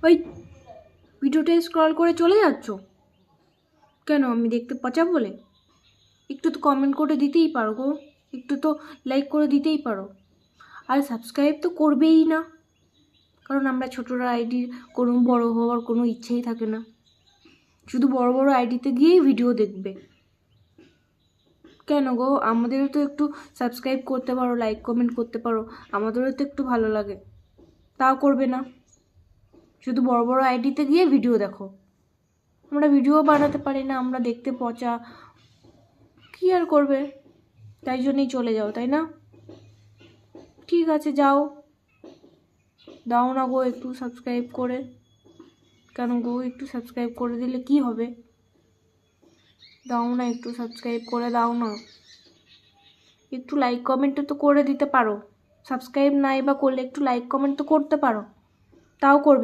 ওই ভিডিওটা স্ক্রল করে চলে যাচ্ছ কেন? আমি দেখতে পচা বলে? একটু তো কমেন্ট করে দিতেই পারো গো, একটু তো লাইক করে দিতেই পারো। আর সাবস্ক্রাইব তো করবেই না, কারণ আমরা ছোটরা আইডির কোনো বড় হওয়ার কোনো ইচ্ছেই থাকে না, শুধু বড় বড় আইডিতে গিয়েই ভিডিও দেখবে। কেন গো, আমাদেরও তো একটু সাবস্ক্রাইব করতে পারো, লাইক কমেন্ট করতে পারো, আমাদেরও তো একটু ভালো লাগে। তাও করবে না, শুধু বড় বড় আইডিতে গিয়ে ভিডিও দেখো। আমরা ভিডিও বানাতে পারি না, আমরা দেখতে পচা, কি আর করবে, তাই জন্যই চলে যাও, তাই না? ঠিক আছে, যাও, দাও না গো একটু সাবস্ক্রাইব করে। কেন গো, একটু সাবস্ক্রাইব করে দিলে কি হবে? দাও না, একটু সাবস্ক্রাইব করে দাও না, একটু লাইক কমেন্টও তো করে দিতে পারো। সাবস্ক্রাইব নাই বা করলে একটু লাইক কমেন্ট তো করতে পারো, তাও করবে